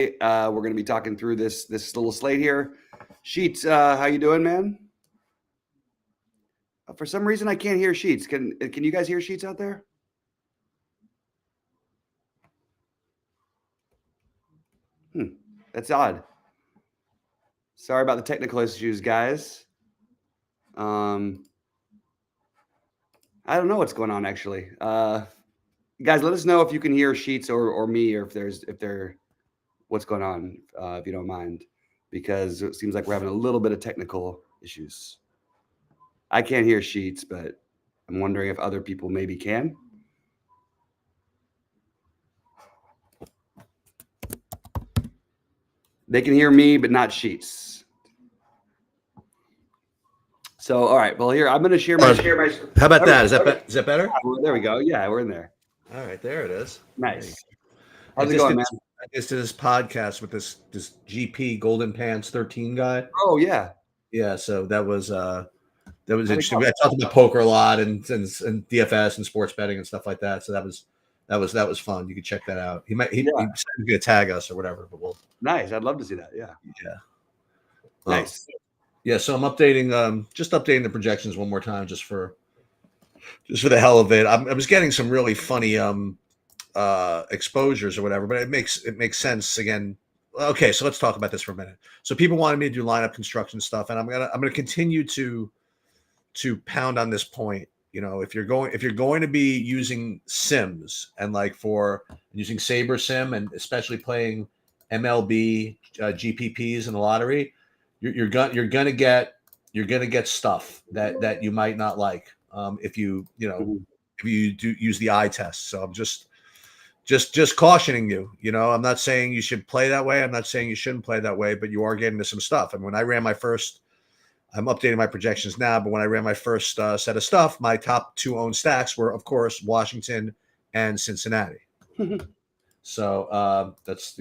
We're going to be talking through this little slate here. Sheets, how you doing, man? For some reason, I can't hear Sheets. Can you guys hear Sheets out there? That's odd. Sorry about the technical issues, guys. I don't know what's going on actually. Guys, let us know if you can hear Sheets or me, or if they're what's going on, if you don't mind, because it seems like we're having a little bit of technical issues. I can't hear Sheets, but I'm wondering if other people maybe can. They can hear me, but not Sheets. So, all right. Well, here I'm going to share my. How about that? Is that better? There we go. Yeah, we're in there. All right, there it is. Nice. How's it going, man? I just did this podcast with this GP Golden Pants 13 guy. Oh yeah. Yeah. So that was interesting. I talked about poker a lot and DFS and sports betting and stuff like that. So that was fun. You can check that out. He's going to tag us or whatever. But we'll. Nice. I'd love to see that. Yeah. Yeah. Nice. Yeah. So I'm updating the projections one more time just for the hell of it. I was getting some really funny exposures or whatever, but it makes sense again. Okay, so let's talk about this for a minute. So people wanted me to do lineup construction stuff, and I'm gonna continue to pound on this point. You know, if you're going to be using sims and like for using Saber Sim and especially playing MLB GPPs in the lottery, you're gonna get stuff that you might not like if you do use the eye test. So I'm just cautioning you. You know, I'm not saying you should play that way. I'm not saying you shouldn't play that way, but you are getting to some stuff. And when I ran my first, I'm updating my projections now, but when I ran my first set of stuff, my top 2 owned stacks were, of course, Washington and Cincinnati. So that's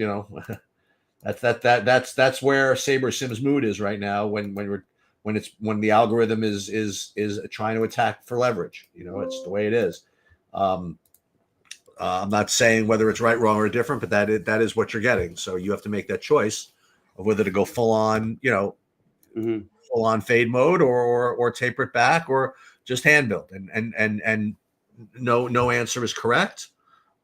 that's where Saber Sim's mood is right now when the algorithm is trying to attack for leverage. You know, it's the way it is. I'm not saying whether it's right, wrong, or different, but that is what you're getting. So you have to make that choice of whether to go full on, full on fade mode or taper it back or just hand build. And no answer is correct.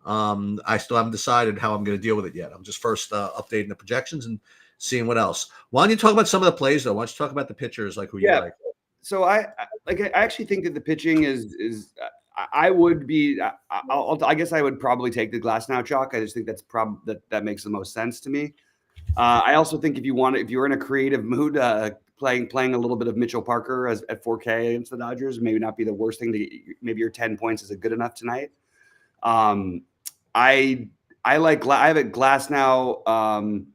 I still haven't decided how I'm going to deal with it yet. I'm just first updating the projections and seeing what else. Why don't you talk about some of the plays though? Why don't you talk about the pitchers like who you like? So I actually think that the pitching is. I would be. I guess I would probably take the Glasnow chalk. I just think that makes the most sense to me. I also think if you're in a creative mood, playing a little bit of Mitchell Parker at 4K against the Dodgers maybe not be the worst thing maybe your 10 points isn't good enough tonight. I have it Glasnow,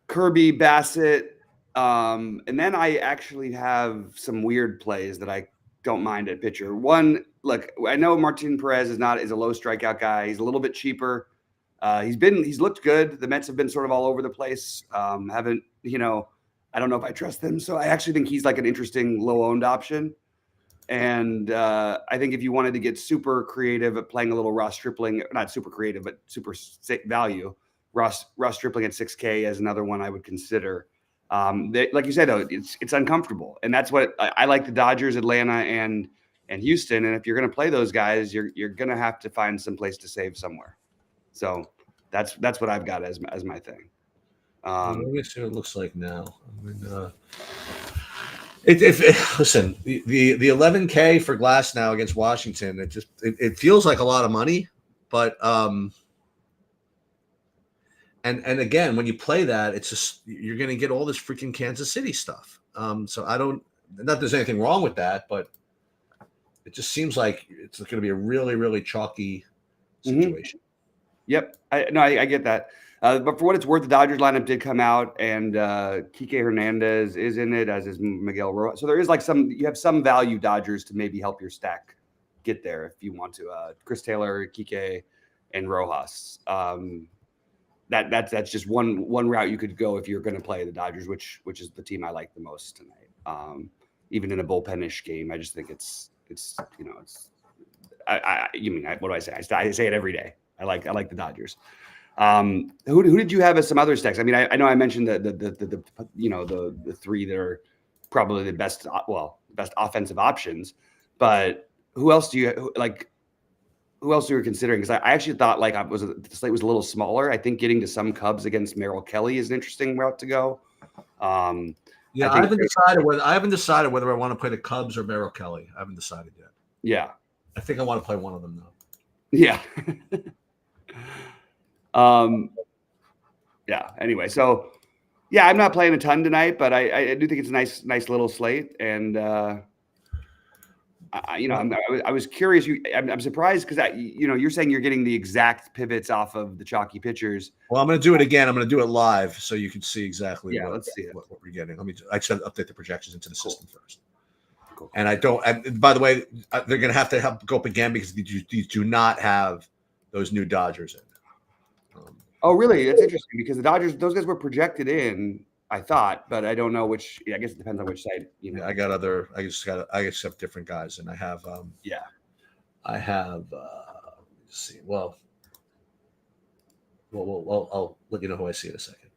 Kirby, Bassett, and then I actually have some weird plays that I don't mind at pitcher. One, look, I know Martin Perez is a low strikeout guy. He's a little bit cheaper. He's looked good. The Mets have been sort of all over the place. I don't know if I trust them. So I actually think he's like an interesting low owned option. And I think if you wanted to get super creative at playing a little Ross Stripling, not super creative, but super value, Ross Stripling at 6K is another one I would consider. Like you said, though, it's uncomfortable, and that's what I like. The Dodgers, Atlanta, and Houston, and if you're going to play those guys, you're going to have to find some place to save somewhere. So that's what I've got as my thing. Let me see what it looks like now. I mean, listen, the 11K for Glasnow against Washington, it feels like a lot of money, but And again, when you play that, it's just you're going to get all this freaking Kansas City stuff. So not that there's anything wrong with that, but it just seems like it's going to be a really, really chalky situation. Yep, I get that. But for what it's worth, the Dodgers lineup did come out, and Kike Hernandez is in it, as is Miguel Rojas. So there is you have some value Dodgers to maybe help your stack get there if you want to. Chris Taylor, Kike, and Rojas. That's just one route you could go if you're going to play the Dodgers, which is the team I like the most tonight. Even in a bullpenish game, I just think what do I say? I say it every day. I like the Dodgers. Who did you have as some other stacks? I mean, I know I mentioned the three that are probably the best offensive options, but who else do you like? Who else you were considering? Because I actually thought the slate was a little smaller. I think getting to some Cubs against Merrill Kelly is an interesting route to go. Yeah, I haven't decided whether I want to play the Cubs or Merrill Kelly. I haven't decided yet. Yeah, I think I want to play one of them though. Yeah. Yeah. Anyway, so yeah, I'm not playing a ton tonight, but I do think it's a nice little slate, and I was curious. I'm surprised because you're saying you're getting the exact pivots off of the chalky pitchers. Well, I'm going to do it again. I'm going to do it live so you can see exactly let's see what we're getting. I just update the projections into the system first. Cool. And and by the way, they're going to have go up again because these do not have those new Dodgers in. Oh, really? That's interesting because the Dodgers, those guys were projected in, I thought, but I don't know which. I guess it depends on which side. Yeah, I just have different guys, and I have. Let's see. Well, I'll let you know who I see in a second.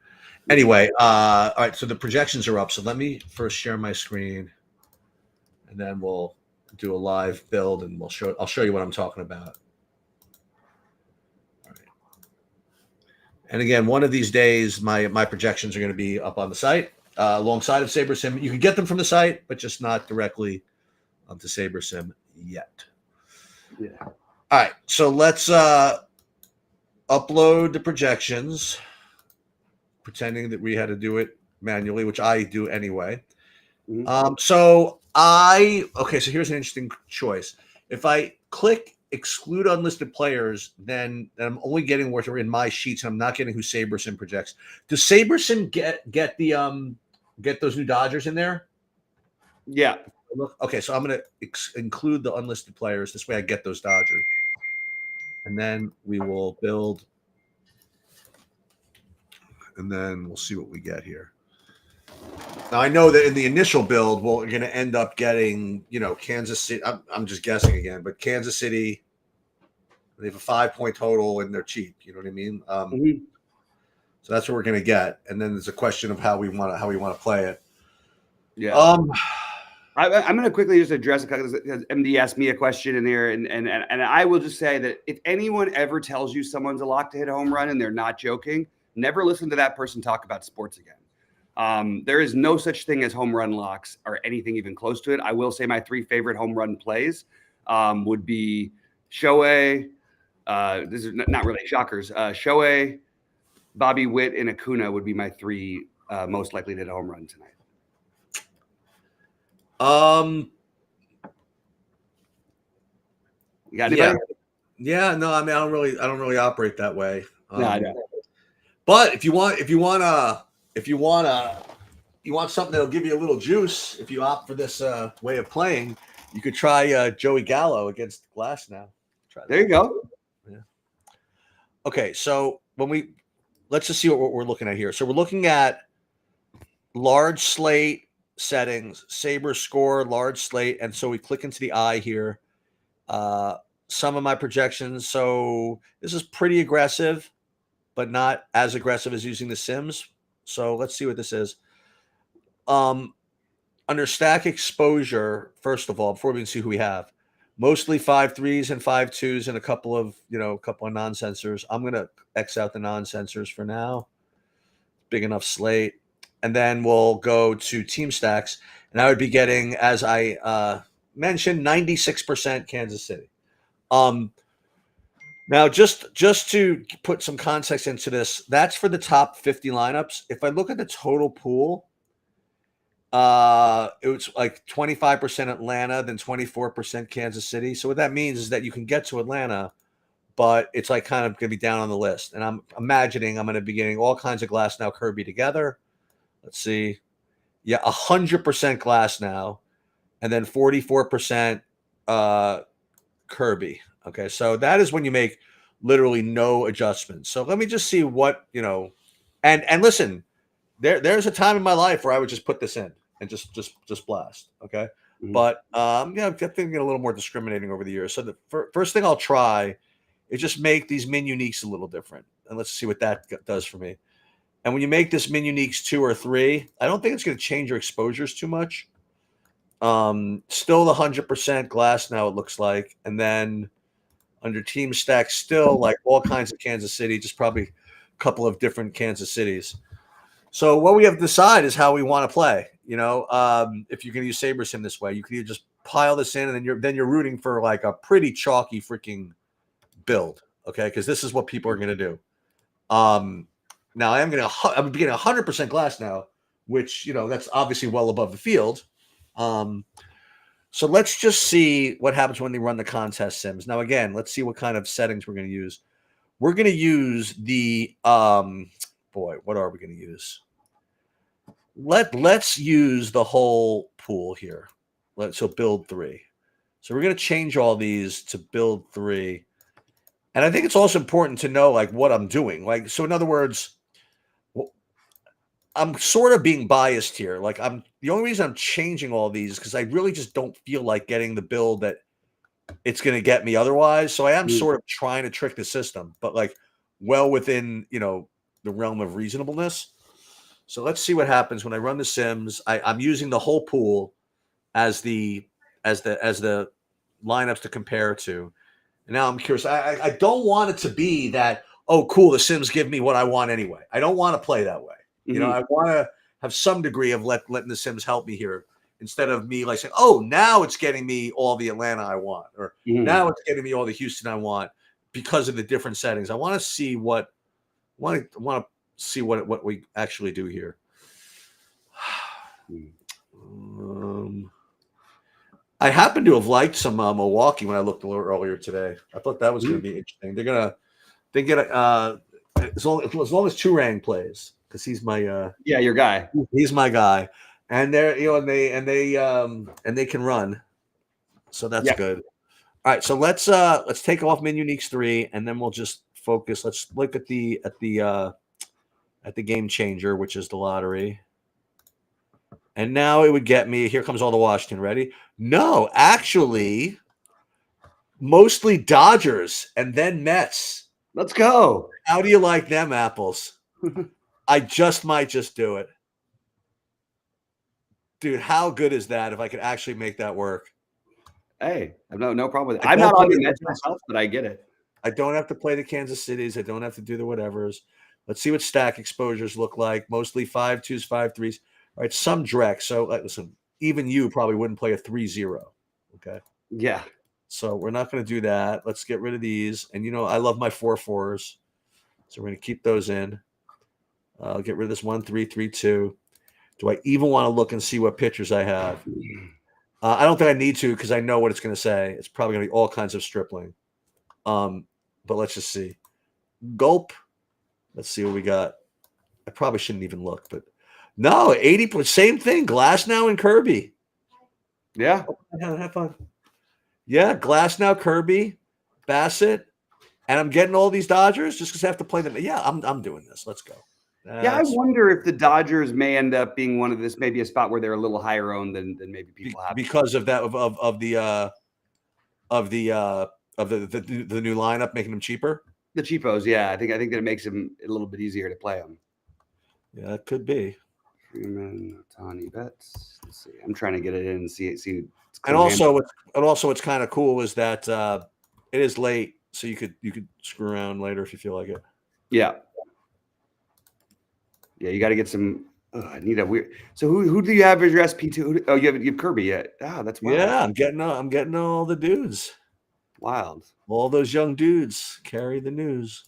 Anyway, all right. So the projections are up. So let me first share my screen, and then we'll do a live build, and I'll show you what I'm talking about. And again, one of these days, my projections are going to be up on the site alongside of SaberSim. You can get them from the site, but just not directly onto SaberSim yet. Yeah. All right. So let's upload the projections, pretending that we had to do it manually, which I do anyway. Mm-hmm. So here's an interesting choice. If I click exclude unlisted players, then I'm only getting what are in my sheets, and I'm not getting who SaberSim projects. Does SaberSim get those new Dodgers in there? Yeah. Okay, so I'm going to include the unlisted players. This way I get those Dodgers. And then we will build, and then we'll see what we get here. Now, I know that in the initial build, we're going to end up getting, Kansas City. I'm just guessing again, but Kansas City, they have a 5-point total and they're cheap. You know what I mean? So that's what we're going to get. And then there's a question of how we want to play it. Yeah. I'm going to quickly just address it because MD asked me a question in there, and I will just say that if anyone ever tells you someone's a lock to hit a home run and they're not joking, never listen to that person talk about sports again. There is no such thing as home run locks or anything even close to it. I will say my 3 favorite home run plays would be Shohei. This is not really shockers. Shohei, Bobby Witt, and Acuna would be my 3 most likely to hit a home run tonight. You got anybody? Yeah. No, I mean, I don't really operate that way. No, I don't. But if you want something that'll give you a little juice, if you opt for this way of playing, you could try Joey Gallo against Glass now. There you go. Yeah. Okay, so let's just see what we're looking at here. So we're looking at large slate settings, Saber score, large slate, and so we click into the eye here. Some of my projections. So this is pretty aggressive, but not as aggressive as using the Sims. So let's see what this is. Under stack exposure, first of all, before we can see who we have, mostly 5-3s and 5-2s and a couple of non-sensors. I'm going to X out the non-sensors for now. Big enough slate. And then we'll go to team stacks. And I would be getting, as I mentioned, 96% Kansas City. Now, just to put some context into this, that's for the top 50 lineups. If I look at the total pool, it was like 25% Atlanta, then 24% Kansas City. So what that means is that you can get to Atlanta, but it's like kind of going to be down on the list. And I'm imagining I'm going to be getting all kinds of Glass now Kirby together. Let's see. Yeah, 100% Glass now, and then 44% Kirby. Okay, so that is when you make literally no adjustments. So let me just see what, and listen, there's a time in my life where I would just put this in and just blast. Okay. Mm-hmm. But I've been getting a little more discriminating over the years. So the first thing I'll try it just make these min uniques a little different. And let's see what that does for me. And when you make this min uniques 2 or 3, I don't think it's going to change your exposures too much. Still the 100% glass now, it looks like. And then under team stack, still like all kinds of Kansas City, just probably a couple of different Kansas Cities. So what we have to decide is how we want to play. You know, if you're going to use SaberSim this way, you can either just pile this in, and then you're rooting for like a pretty chalky freaking build, okay? Because this is what people are going to do. Now I'm getting 100% glass now, which, you know, that's obviously well above the field. So let's just see what happens when they run the contest sims. Now, again, let's see what kind of settings we're going to use. We're going to use the boy, what are we going to use? Let's use the whole pool here. So build 3. So we're going to change all these to build 3. And I think it's also important to know like what I'm doing. Like, so in other words, I'm sort of being biased here. Like the only reason I'm changing all these is because I really just don't feel like getting the build that it's going to get me otherwise. So I am sort of trying to trick the system, but like well within, you know, the realm of reasonableness. So let's see what happens when I run the sims. I'm using the whole pool as the lineups to compare to. And now I'm curious. I don't want it to be that, oh, cool, the sims give me what I want anyway. I don't want to play that way. You know, I want to have some degree of letting the sims help me here instead of me like saying, oh, now it's getting me all the Atlanta I want, or now it's getting me all the Houston I want because of the different settings. I want to see what we actually do here. I happen to have liked some Milwaukee when I looked a little earlier today. I thought that was going to be interesting. They get as long as Turang plays, because he's my your guy. He's my guy, and they're and they can run, so that's good. All right, so let's take off min uniques 3, and then we'll just focus. Let's look at the game changer, which is the lottery. And now it would get me. Here comes all the Washington. Ready? No, actually, mostly Dodgers and then Mets. Let's go. How do you like them apples? I might just do it. Dude, how good is that if I could actually make that work? Hey, I have no problem with it. I'm not on the Mets myself, but I get it. I don't have to play the Kansas Cities. I don't have to do the whatevers. Let's see what stack exposures look like. Mostly 5-2s, 5-3s. All right, some Drex. So listen, even you probably wouldn't play a 3-0. Okay. Yeah. So we're not going to do that. Let's get rid of these. And you know, I love my 4-4s. So we're going to keep those in. I'll get rid of this 1-3-3-2. Do I even want to look and see what pictures I have? I don't think I need to because I know what it's going to say. It's probably going to be all kinds of stripling. But let's just see. Gulp. Let's see what we got. I probably shouldn't even look, but no, 80%. Same thing. Glasnow and Kirby. Yeah. Have fun. Yeah, Glasnow, Kirby, Bassett, and I'm getting all these Dodgers just because I have to play them. Yeah, I'm doing this. Let's go. I wonder if the Dodgers may end up being one of this, maybe a spot where they're a little higher owned than maybe people have because of that of the new lineup making them cheaper. The cheapos, yeah. I think that it makes them a little bit easier to play them. Yeah, it could be. Freeman, Ohtani, Betts. Let's see. I'm trying to get it in and see. And also, what's kind of cool is that it is late, so you could screw around later if you feel like it. Yeah. Yeah, you got to get some. I need a weird. So who do you have as your SP2? Oh, you have Kirby yet? Ah, that's wild. Yeah. I'm getting all the dudes. Wild. All those young dudes carry the news.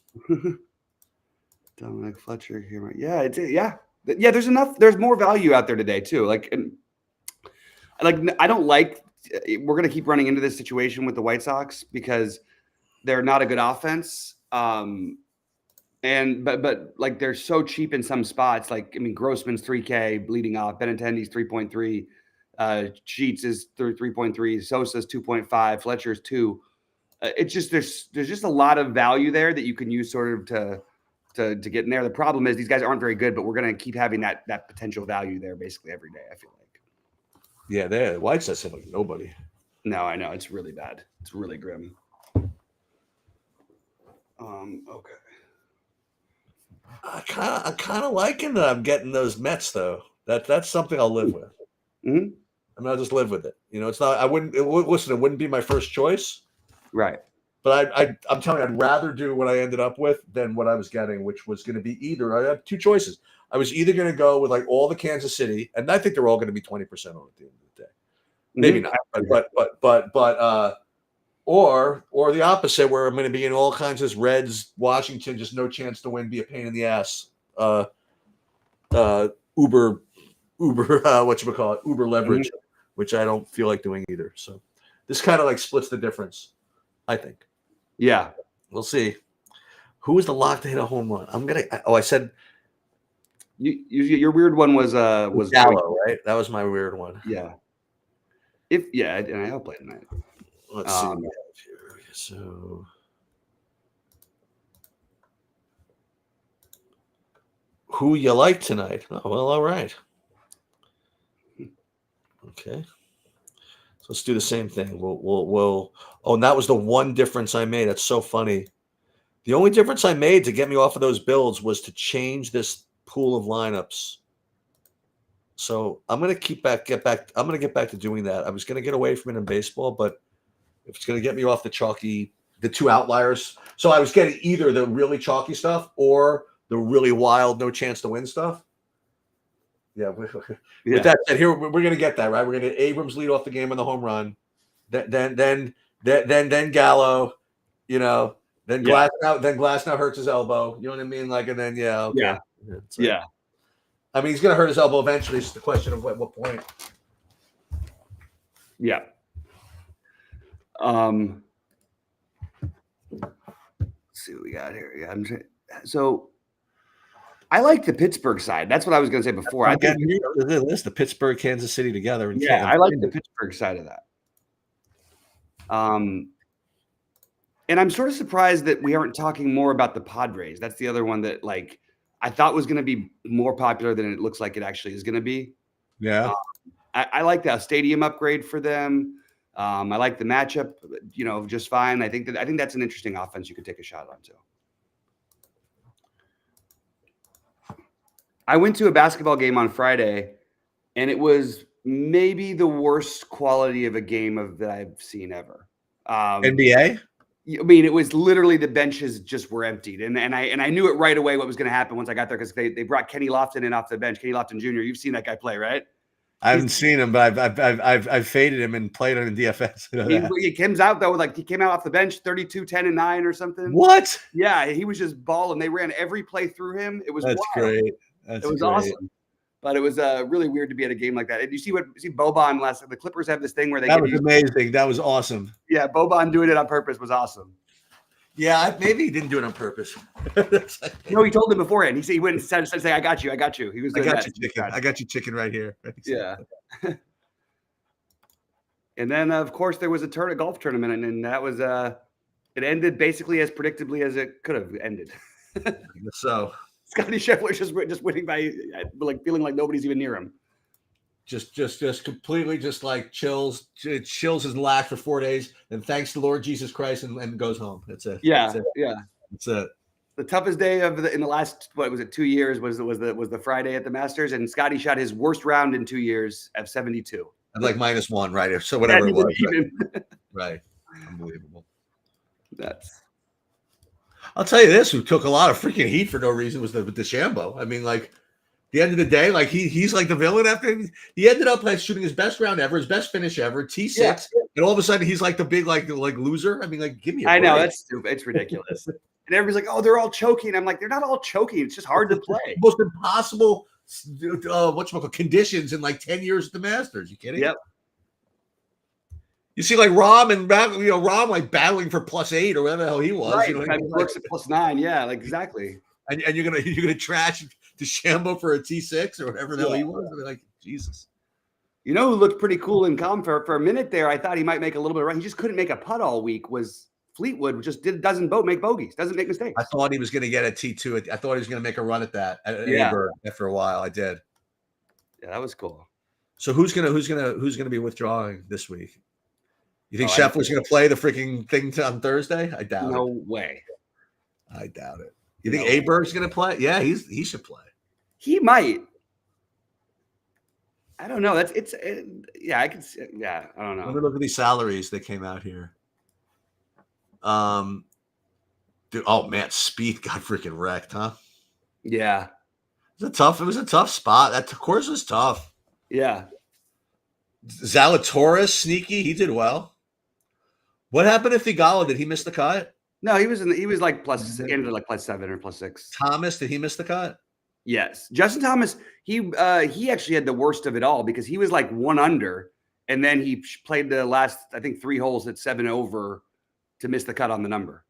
Dominic Fletcher here. Yeah, yeah. There's enough. There's more value out there today too. I don't like. We're gonna keep running into this situation with the White Sox because they're not a good offense. But like they're so cheap in some spots. Like, I mean, Grossman's 3K bleeding off. Benintendi's 3.3. Sheets is 3.3. Sosa's 2.5. Fletcher's 2. It's just there's just a lot of value there that you can use sort of to get in there. The problem is these guys aren't very good, but we're gonna keep having that potential value there basically every day. I feel like. Yeah, the White Sox have like nobody. No, I know it's really bad. It's really grim. Okay. I'm kind of liking that I'm getting those Mets though. That's something I'll live with. Mm-hmm. I mean, I'll just live with it. You know, it's not. I wouldn't. Listen, it wouldn't be my first choice. Right. But I'm telling you, I'd rather do what I ended up with than what I was getting, which was going to be either. I had two choices. I was either going to go with like all the Kansas City, and I think they're all going to be 20% on at the end of the day. Maybe not, but or the opposite, where I'm going to be in all kinds of Reds, Washington, just no chance to win, be a pain in the ass. Uber, Uber leverage, which I don't feel like doing either. So this kind of like splits the difference, I think. Yeah. We'll see. Who was the lock to hit a home run? I said your weird one was Gallo, right? That was my weird one. Yeah. And I'll play tonight. Let's see what we have here. So who you like tonight? Oh, well, all right. Okay. So let's do the same thing. We'll oh, and that was the one difference I made. That's so funny. The only difference I made to get me off of those builds was to change this pool of lineups. So I'm gonna get back to doing that. I was gonna get away from it in baseball, but if it's gonna get me off the two outliers. So I was getting either the really chalky stuff or the really wild, no chance to win stuff. Yeah. With that said, here we're gonna get that right. We're gonna Abrams lead off the game on the home run, then Gallo, you know, then Glasnow hurts his elbow. You know what I mean? Like, and then okay. Yeah. I mean, he's gonna hurt his elbow eventually. It's just the question of what point. Yeah. Let's see what we got here. Yeah. So I like the Pittsburgh side. That's what I was going to say before. I think the Pittsburgh, Kansas City together. I like the Pittsburgh side of that. And I'm sort of surprised that we aren't talking more about the Padres. That's the other one that like I thought was going to be more popular than it looks like it actually is going to be. Yeah. I like that stadium upgrade for them. I like the matchup, just fine. I think that's an interesting offense you could take a shot on too. I went to a basketball game on Friday, and it was maybe the worst quality of a game that I've seen ever. NBA? I mean, it was literally the benches just were emptied, and I knew it right away what was going to happen once I got there because they brought Kenny Lofton in off the bench. Kenny Lofton Jr. You've seen that guy play, right? I haven't seen him, but I've faded him and played on DFS. He comes out though, he came out off the bench 32, 10, and 9 or something. What? Yeah, he was just balling. They ran every play through him. It was wild. Great. It was awesome. But it was really weird to be at a game like that. And you see Boban last time. The Clippers have this thing where that was amazing. That was awesome. Yeah, Boban doing it on purpose was awesome. Yeah, maybe he didn't do it on purpose. No, he told him beforehand. He said he went and said, "I got you. He was. I got you, chicken. I got you, chicken, right here." Yeah. And then, of course, there was a golf tournament, and that was it ended basically as predictably as it could have ended. So Scotty Scheffler just winning by feeling like nobody's even near him. Just completely just like chills his lack for 4 days, and thanks to Lord Jesus Christ, and goes home. That's it. Yeah, That's it. The toughest day in the last 2 years was the Friday at the Masters, and Scotty shot his worst round in 2 years at 72. At like -1, right? So whatever it was, right? Unbelievable. I'll tell you this: who took a lot of freaking heat for no reason was the DeChambeau. I mean, like. The end of the day, like he's like the villain after he ended up like shooting his best round ever, his best finish ever, T6, and all of a sudden he's like the big like loser. I mean, like give me. I know that's stupid. It's ridiculous. And everybody's like, "Oh, they're all choking." I'm like, they're not all choking. It's just hard to play. Most impossible conditions in like 10 years at the Masters. You kidding? Yep. You see, like Rahm like battling for +8 or whatever the hell he was. Right. You know, works at +9. Yeah, like exactly. And you're gonna trash DeChambeau for a T6 or whatever the hell he was. I mean, like Jesus. You know who looked pretty cool in calm for a minute there? I thought he might make a little bit of run. He just couldn't make a putt all week. Was Fleetwood just doesn't make bogeys, doesn't make mistakes. I thought he was going to get a T2. I thought he was going to make a run at that. After a while, I did. Yeah, that was cool. So who's gonna be withdrawing this week? You think Scheffler's going to play the freaking thing on Thursday? I doubt it. No way. I doubt it. You think Aberg's going to play? Yeah, he should play. He might. I don't know. Yeah, I can. Yeah, I don't know. Let me look at these salaries that came out here. Dude, oh man, Speed got freaking wrecked, huh? Yeah. It was a tough spot. That course was tough. Yeah. Zalatoris, sneaky, he did well. What happened to Thigala? Did he miss the cut? No, he was like ended like +7 or +6. Thomas, did he miss the cut? Yes. Justin Thomas, he actually had the worst of it all because he was like 1 under, and then he played the last, I think, 3 holes at 7 over to miss the cut on the number.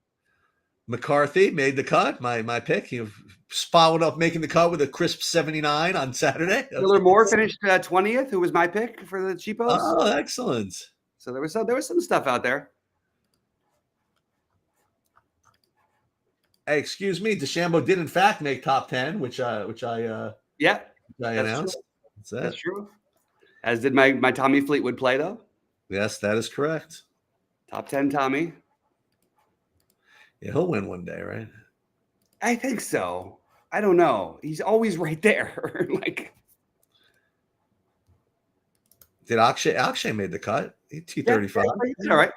McCarthy made the cut. My pick. He followed up making the cut with a crisp 79 on Saturday. Miller Moore finished 20th, who was my pick for the cheapos. Oh, excellent. So there was some stuff out there. Hey, excuse me. DeChambeau did in fact make top 10, which I announced. That's true. As did my Tommy Fleetwood play though. Yes, that is correct. Top 10 Tommy. Yeah, he'll win one day, right? I think so. I don't know. He's always right there. Like, did Akshay made the cut? T35. Yeah, all right.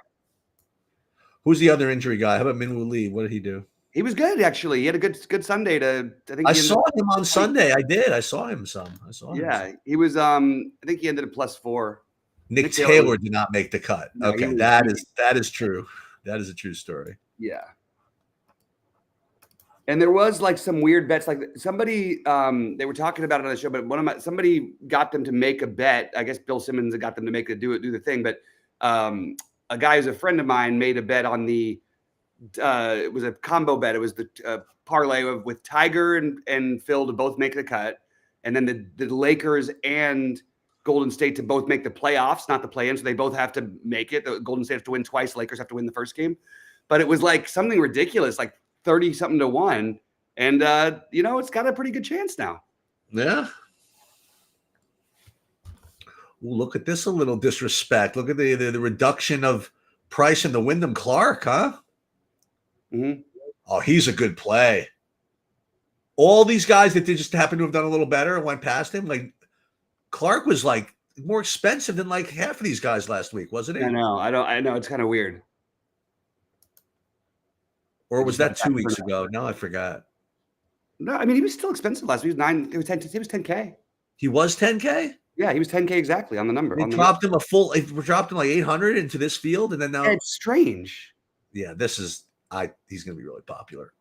Who's the other injury guy? How about Minwoo Lee? What did he do? He was good actually. He had a good Sunday to. I saw him on Sunday. I did. I saw him some. Yeah, he was. I think he ended at +4. Nick Taylor did not make the cut. No, okay, that is true. That is a true story. Yeah. And there was like some weird bets, like somebody they were talking about it on the show, but somebody got them to make a bet. I guess Bill Simmons got them to do the thing. But a guy who's a friend of mine made a bet on the. It was a combo bet. It was the parlay with Tiger and Phil to both make the cut, and then the Lakers and Golden State to both make the playoffs, not the play-in. So they both have to make it. The Golden State have to win twice. Lakers have to win the first game. But it was like something ridiculous, like 30-something to 1. And, it's got a pretty good chance now. Yeah. Ooh, look at this, a little disrespect. Look at the reduction of price in the Wyndham Clark, huh? Mm-hmm. Oh, he's a good play. All these guys that just happen to have done a little better and went past him, like Clark was like more expensive than like half of these guys last week, wasn't he? I know. It's kind of weird. Or was that 2 weeks ago? No, I forgot. No, I mean, he was still expensive last week. He was 10K. He was 10K? Yeah, he was 10K exactly on the number. They dropped him like 800 into this field, and then now it's strange. Yeah, he's gonna be really popular.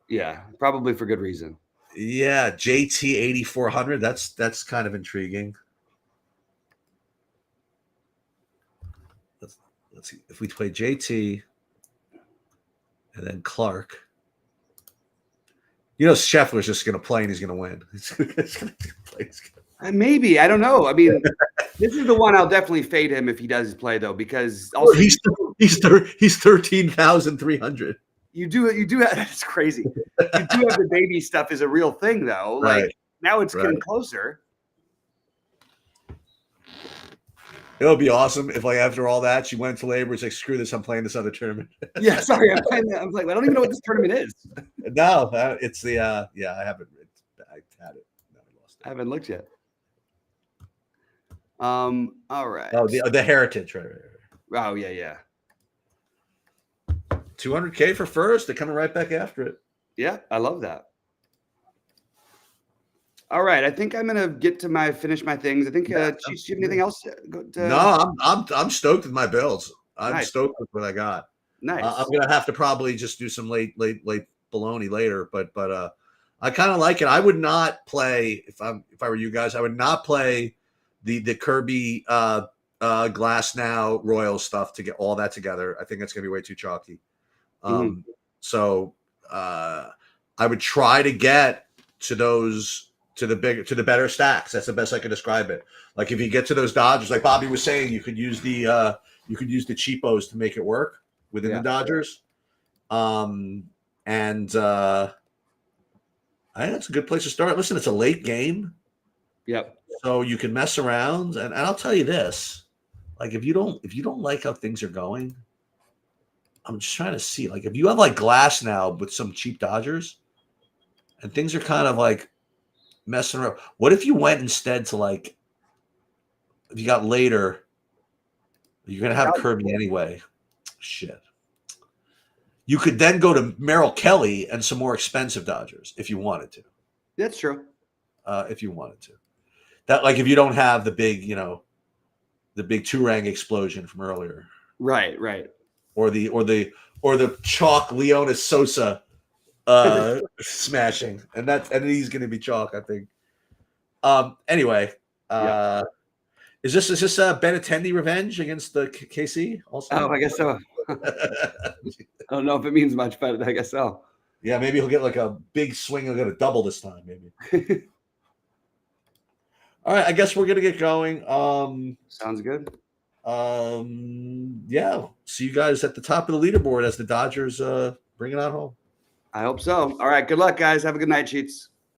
Yeah, probably for good reason. Yeah, JT 8,400. That's kind of intriguing. Let's see if we play JT and then Clark. Scheffler's just going to play and he's going to win. He's going to play. Maybe, I don't know. I mean, this is the one I'll definitely fade him if he does play though, because also he's 13,300. You do have, that's crazy. You do have the baby stuff is a real thing though. Like right. Now it's getting closer. It'll be awesome if, like, after all that, she went to labor. It's like, screw this, I'm playing this other tournament. Yeah, sorry, I'm playing that. I'm like, I don't even know what this tournament is. No, it's the I haven't. I had it. No, I lost it. I haven't looked yet. All right. Oh, the Heritage, right. Oh yeah. 200K for first. They're coming right back after it. Yeah, I love that. All right, I think I'm gonna finish my things. I think. Do you have anything else? No, I'm stoked with my builds. I'm stoked with what I got. Nice. I'm gonna have to probably just do some late baloney later, but I kind of like it. I would not play if I were you guys. I would not play the Kirby Glass Now Royal stuff to get all that together. I think that's gonna be way too chalky. So I would try to get to those. To the better stacks. That's the best I can describe it. Like if you get to those Dodgers, like Bobby was saying, you could use the cheapos to make it work within the Dodgers. I think that's a good place to start. Listen, it's a late game. Yep. So you can mess around, and I'll tell you this: like if you don't like how things are going, I'm just trying to see, like, if you have like Glass now with some cheap Dodgers, and things are kind of like messing around. What if you went instead to like, if you got later, you're gonna have Kirby anyway. Shit. You could then go to Merrill Kelly and some more expensive Dodgers if you wanted to. That's true. If you wanted to, that like if you don't have the big, the big Turang explosion from earlier, Right. or the chalk Leonis Sosa smashing, and he's going to be chalk, I think. Anyway, is this Benintendi revenge against the KC? Also, I guess so. I don't know if it means much, but I guess so. Yeah, maybe he'll get like a big swing. He'll get a double this time, maybe. All right, I guess we're gonna get going. Sounds good. Yeah. See you guys at the top of the leaderboard as the Dodgers bring it on home. I hope so. All right. Good luck, guys. Have a good night, Cheats.